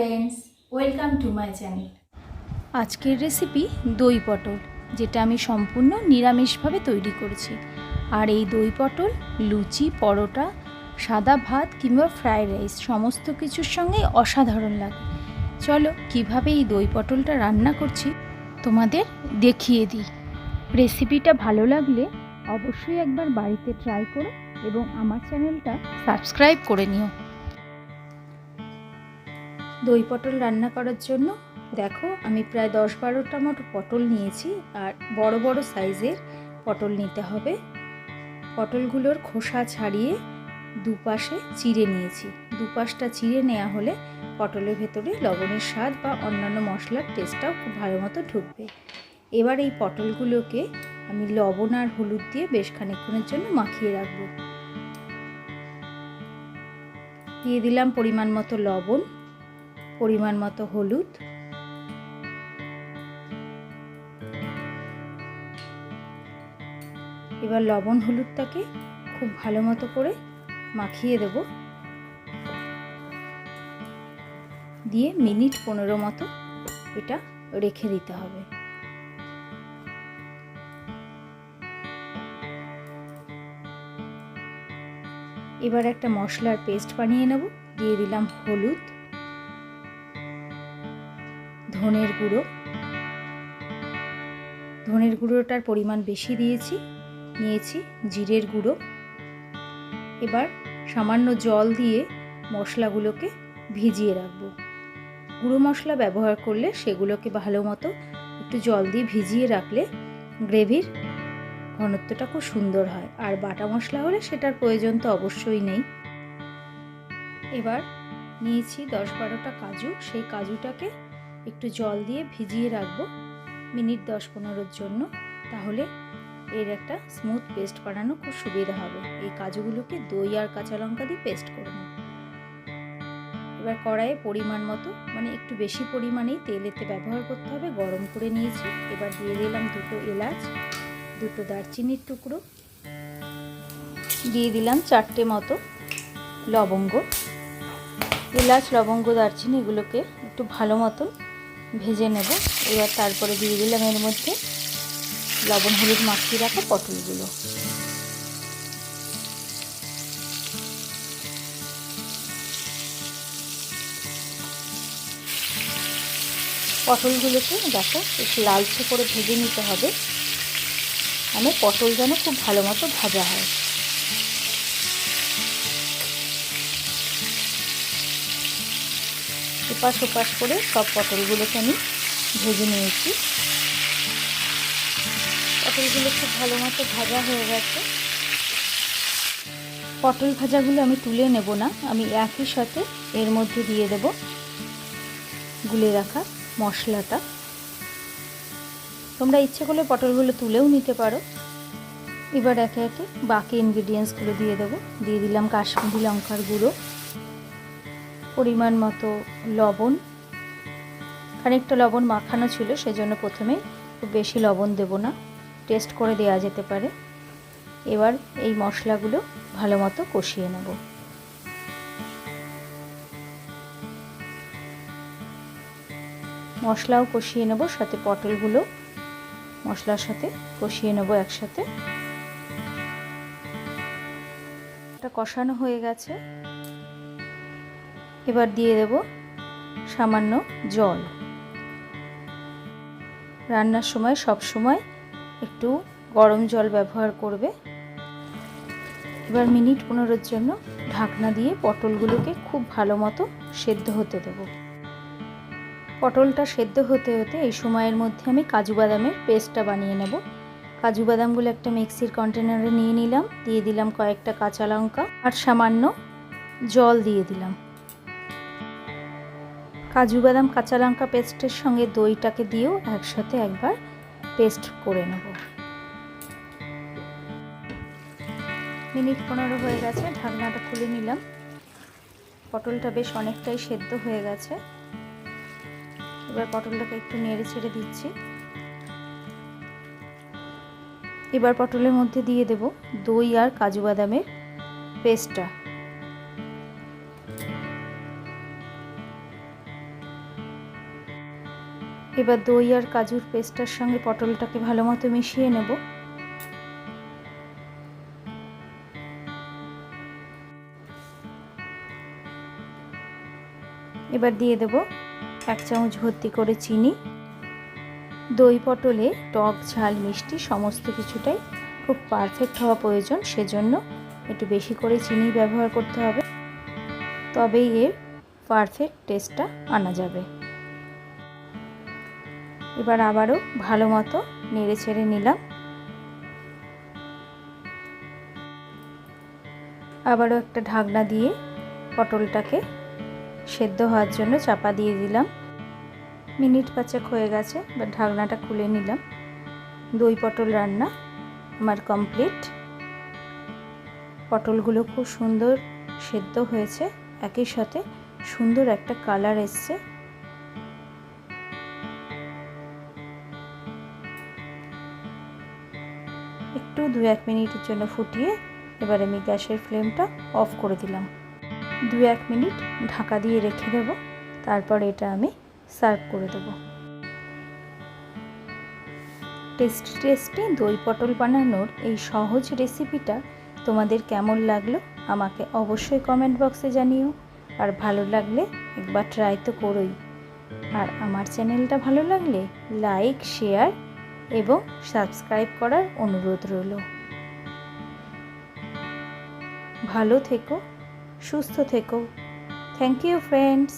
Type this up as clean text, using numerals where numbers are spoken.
Friends, welcome to my channel. আজকের recipe দই পটল, যেটা আমি সম্পূর্ণ নিরামিষভাবে তৈরি করেছি। আর এই দই পটল লুচি, পরোটা, সাদা ভাত কিংবা ফ্রাইড রাইস সমস্ত কিছুর সঙ্গে অসাধারণ লাগে। চলো কিভাবে এই দই পটলটা রান্না করছি তোমাদের দেখিয়ে দিই। রেসিপিটা ভালো লাগলে অবশ্যই একবার বাড়িতে ট্রাই করো এবং আমার চ্যানেলটা সাবস্ক্রাইব করে নিও। দই পটল রান্না করার জন্য দেখো আমি প্রায় 10-12টা মতো পটল নিয়েছি। আর বড় বড় সাইজের পটল নিতে হবে। পটলগুলোর খোসা ছাড়িয়ে দুপাশে চিড়ে নিয়েছি। দুপাশটা চিড়ে নেওয়া হলে পটলের ভেতরে লবণের স্বাদ বা অন্যান্য মশলার টেস্টটাও খুব ভালো মতো ঢুকবে। এবার এই পটলগুলোকে আমি লবণ আর হলুদ দিয়ে বেশ খানিকক্ষণের জন্য মাখিয়ে রাখবো। দিয়ে দিলাম পরিমাণ মতো লবণ, পরিমাণ মতো হলুদ, এবার লবণ হলুদটাকে খুব ভালো মতো করে মাখিয়ে দেব। দিয়ে মিনিট 15 মতো এটা রেখে দিতে হবে। এবার একটা মশলার পেস্ট বানিয়ে নেব। দিয়ে দিলাম হলুদ, ধনের গুঁড়ো, ধনের গুঁড়োটার পরিমাণ বেশি নিয়েছি জিরের গুঁড়ো। এবার সামান্য জল দিয়ে মশলাগুলোকে ভিজিয়ে রাখবো। গুঁড়ো মশলা ব্যবহার করলে সেগুলোকে ভালো মতো একটু জল দিয়ে ভিজিয়ে রাখলে গ্রেভির ঘনত্বটা খুব সুন্দর হয়। আর বাটা মশলা হলে সেটার প্রয়োজন তো অবশ্যই নেই। এবার নিয়েছি 10-12টা কাজু। সেই কাজুটাকে একটু জল দিয়ে ভিজিয়ে রাখবো মিনিট 10-15-এর জন্য। তাহলে এর একটা স্মুথ পেস্ট বানানো খুব সুবিধা হবে। এই কাজুগুলোকে দই আর কাঁচা লঙ্কা দিয়ে পেস্ট করে নেব। এবার কড়াইয়ে পরিমাণ মতো, মানে একটু বেশি পরিমাণেই তেল এতে ব্যবহার করতে হবে, গরম করে নিয়েছি। এবার দিয়ে দিলাম 2টো এলাচ, 2টো দারচিনির টুকরো, দিয়ে দিলাম 4টে মতো লবঙ্গ। এলাচ, লবঙ্গ, দারচিনি এগুলোকে একটু ভালো মতো ভেজে নেব। এবার তারপরে দিয়ে দিলাম এর মধ্যে লবণ হলুদ মাখিয়ে রাখা পটলগুলো। পটলগুলোকে দেখো একটু লালচে করে ভেজে নিতে হবে, মানে পটল যেন খুব ভালো মতো ভাজা হয়। এপাশ ওপাশ করে সব পটলগুলোকে আমি ভেজে নিয়েছি। পটলগুলো খুব ভালো মতো ভাজা হয়ে গেছে। পটল ভাজাগুলো আমি তুলে নেব না, আমি একই সাথে এর মধ্যে দিয়ে দেব গুলে রাখা মশলাটা। তোমরা ইচ্ছে করলে পটলগুলো তুলেও নিতে পারো। এবার একে একে বাকি ইনগ্রিডিয়েন্টসগুলো দিয়ে দেবো। দিয়ে দিলাম কাশ্মীরি লঙ্কার গুঁড়ো, পরিমাণ মতো লবণ। খানিকটা লবণ মাখানো ছিল, সেজন্য প্রথমেই খুব বেশি লবণ দেব না, টেস্ট করে দেওয়া যেতে পারে। এবার এই মশলাগুলো ভালো মতো কষিয়ে নেব। মশলাও কষিয়ে নেব, সাথে পটলগুলো মশলার সাথে কষিয়ে নেব একসাথে। এটা কষানো হয়ে গেছে। এবার দিয়ে দেব সামান্য জল। রান্নার সময় সব সময় একটু গরম জল ব্যবহার করবে। এবার মিনিট 15-এর জন্য ঢাকনা দিয়ে পটলগুলোকে খুব ভালো মতো সেদ্ধ হতে দেব। পটলটা সেদ্ধ হতে হতে এই সময়ের মধ্যে আমি কাজু বাদামের পেস্টটা বানিয়ে নেব। কাজু বাদামগুলো একটা মিক্সির কন্টেনারে নিয়ে নিলাম। দিয়ে দিলাম কয়েকটা কাঁচা লঙ্কা আর সামান্য জল দিয়ে দিলাম। কাজু বাদাম কাঁচা লঙ্কা পেস্টের সঙ্গে দইটাকে দিয়েও একসাথে একবার পেস্ট করে নেব। মিনিট 15 হয়ে গেছে, ঢাকনাটা খুলে নিলাম। পটলটা বেশ অনেকটাই সেদ্ধ হয়ে গেছে। এবার পটলটাকে একটু নেড়ে ছেড়ে দিচ্ছি। এবার পটলের মধ্যে দিয়ে দেব দই আর কাজু বাদামের পেস্টটা। এবার দই আর কাজুর পেস্টটার সঙ্গে পটলটাকে ভালো মতো মিশিয়ে নেব। এবার দিয়ে দেব 1 চামচ ভর্তি করে চিনি। দই পটলে টক ঝাল মিষ্টি সমস্ত কিছুটাই খুব পারফেক্ট হওয়া প্রয়োজন, সেজন্য একটু বেশি করে চিনি ব্যবহার করতে হবে, তবেই এর পারফেক্ট টেস্টটা আনা যাবে। এবার আবারও ভালো মতো নেড়ে ছেড়ে নিলাম। আবারও একটা ঢাকনা দিয়ে পটলটাকে সেদ্ধ হওয়ার জন্য চাপা দিয়ে দিলাম। মিনিট 5 হয়ে গেছে, এবার ঢাকনাটা খুলে নিলাম। দই পটল রান্না আমার কমপ্লিট। পটলগুলো খুব সুন্দর সেদ্ধ হয়েছে, একই সাথে সুন্দর একটা কালার এসছে। একটু 2-1 মিনিটের জন্য ফুটিয়ে এবার আমি গ্যাসের ফ্লেমটা অফ করে দিলাম। 2-1 মিনিট ঢাকা দিয়ে রেখে দেব, তারপর এটা আমি সার্ভ করে দেব। টেস্টি টেস্টি দই পটল বানানোর এই সহজ রেসিপিটা তোমাদের কেমন লাগলো আমাকে অবশ্যই কমেন্ট বক্সে জানিও। আর ভালো লাগলে একবার ট্রাই তো করোই। আর আমার চ্যানেলটা ভালো লাগলে লাইক, শেয়ার এবং সাবস্ক্রাইব করার অনুরোধ রইল। ভালো থেকো, সুস্থ থেকো। Thank you friends.